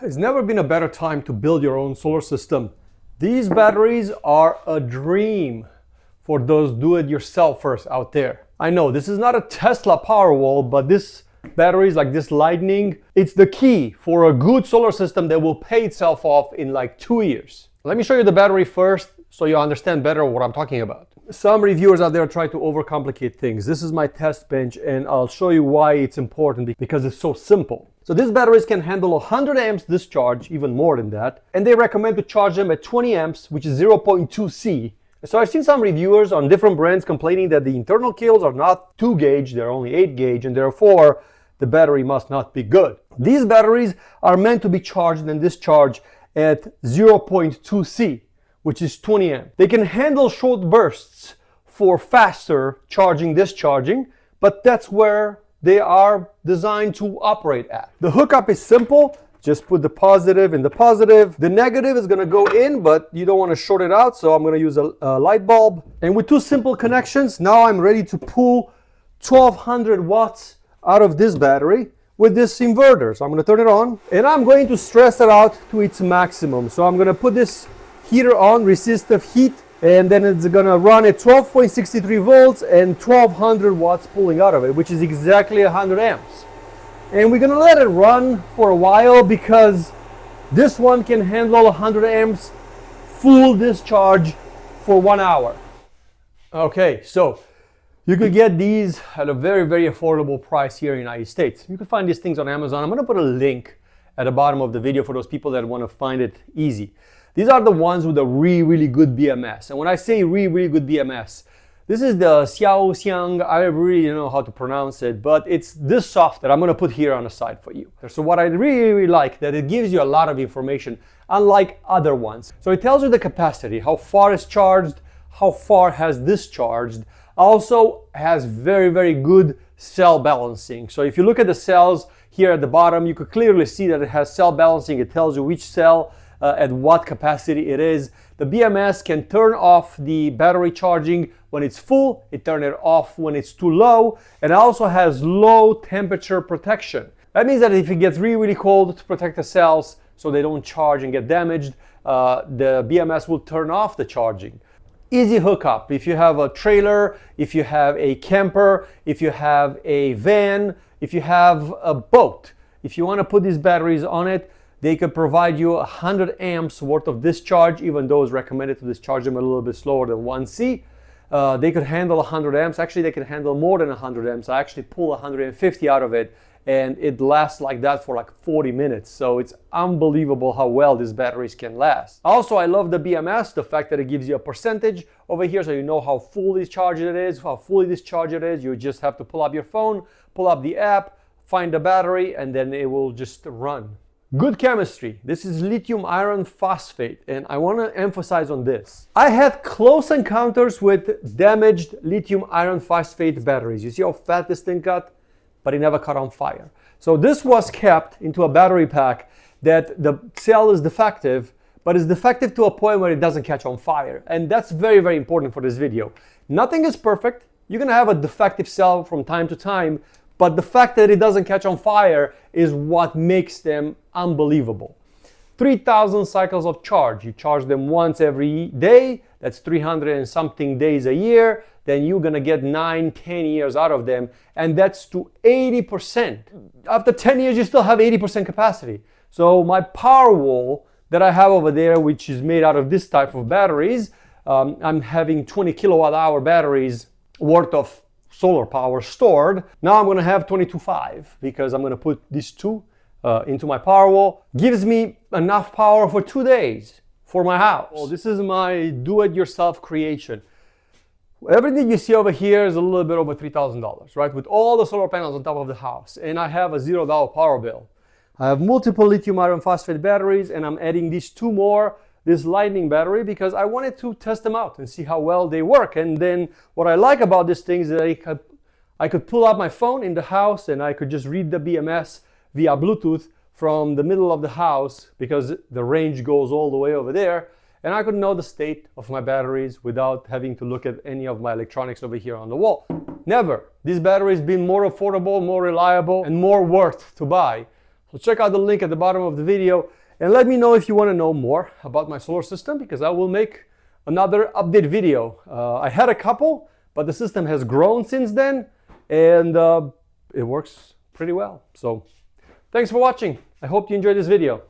It's never been a better time to build your own solar system. These batteries are a dream for those do-it-yourselfers out there. I know this is not a Tesla Powerwall, but this batteries like this Lightning, it's the key for a good solar system that will pay itself off in like 2 years. Let me show you the battery first so you understand better what I'm talking about. Some reviewers out there try to overcomplicate things. This is my test bench and I'll show you why it's important because it's so simple. So these batteries can handle 100 amps discharge, even more than that, and they recommend to charge them at 20 amps, which is 0.2 C. So I've seen some reviewers on different brands complaining that the internal cables are not 2 gauge, they're only 8 gauge, and therefore the battery must not be good. These batteries are meant to be charged and discharged at 0.2 C, which is 20 amps. They can handle short bursts for faster charging, discharging, but that's where they are designed to operate at. The hookup is simple. Just put the positive in the positive. The negative is gonna go in, but you don't wanna short it out, so I'm gonna use a light bulb. And with 2 simple connections, now I'm ready to pull 1200 watts out of this battery with this inverter. So I'm gonna turn it on, and I'm going to stress it out to its maximum. So I'm gonna put this heater on, resistive heat, and then it's gonna run at 12.63 volts and 1200 watts pulling out of it, which is exactly 100 amps. And we're gonna let it run for a while because this one can handle 100 amps full discharge for 1 hour. Okay, so you could get these at a very, very affordable price here in the United States. You can find these things on Amazon. I'm gonna put a link at the bottom of the video for those people that wanna find it easy. These are the ones with a really, really good BMS. And when I say really, really good BMS, this is the Xiaoxiang, I really don't know how to pronounce it, but it's this soft that I'm gonna put here on the side for you. So what I really, really like, that it gives you a lot of information, unlike other ones. So it tells you the capacity, how far it's charged, how far has discharged. Also has very, very good cell balancing. So if you look at the cells here at the bottom, you could clearly see that it has cell balancing. It tells you which cell at what capacity it is. The BMS can turn off the battery charging when it's full, it turns it off when it's too low, and it also has low temperature protection. That means that if it gets really, really cold, to protect the cells so they don't charge and get damaged, the BMS will turn off the charging. Easy hookup. If you have a trailer, if you have a camper, if you have a van, if you have a boat, if you want to put these batteries on it, they could provide you 100 amps worth of discharge, even though it's recommended to discharge them a little bit slower than 1C. They could handle 100 amps. Actually, they can handle more than 100 amps. I actually pull 150 out of it, and it lasts like that for like 40 minutes. So it's unbelievable how well these batteries can last. Also, I love the BMS, the fact that it gives you a percentage over here so you know how fully charged it is, how fully discharged it is. You just have to pull up your phone, pull up the app, find the battery, and then it will just run. Good chemistry. This is lithium iron phosphate, and I want to emphasize on this. I had close encounters with damaged lithium iron phosphate batteries. You see how fat this thing got? But it never caught on fire. So this was kept into a battery pack that the cell is defective, but it's defective to a point where it doesn't catch on fire. And that's very, very important for this video. Nothing is perfect. You're gonna have a defective cell from time to time, but the fact that it doesn't catch on fire is what makes them unbelievable. 3,000 cycles of charge. You charge them once every day. That's 300 and something days a year. Then you're gonna get 9-10 years out of them, and that's to 80%. After 10 years, you still have 80% capacity. So my Powerwall that I have over there, which is made out of this type of batteries, I'm having 20 kilowatt hour batteries worth of solar power stored. Now I'm gonna have 22.5 because I'm gonna put these two into my Powerwall. Gives me enough power for 2 days for my house. Well, this is my do-it-yourself creation. Everything you see over here is a little bit over $3,000, right? With all the solar panels on top of the house. And I have a $0 power bill. I have multiple lithium iron phosphate batteries, and I'm adding these 2 more, this Lightning battery, because I wanted to test them out and see how well they work. And then what I like about this thing is that I could pull out my phone in the house and I could just read the BMS via Bluetooth from the middle of the house because the range goes all the way over there. And I could know the state of my batteries without having to look at any of my electronics over here on the wall. Never. These batteries been more affordable, more reliable, and more worth to buy. So check out the link at the bottom of the video and let me know if you want to know more about my solar system, because I will make another update video. I had a couple, but the system has grown since then, and it works pretty well. So thanks for watching. I hope you enjoyed this video.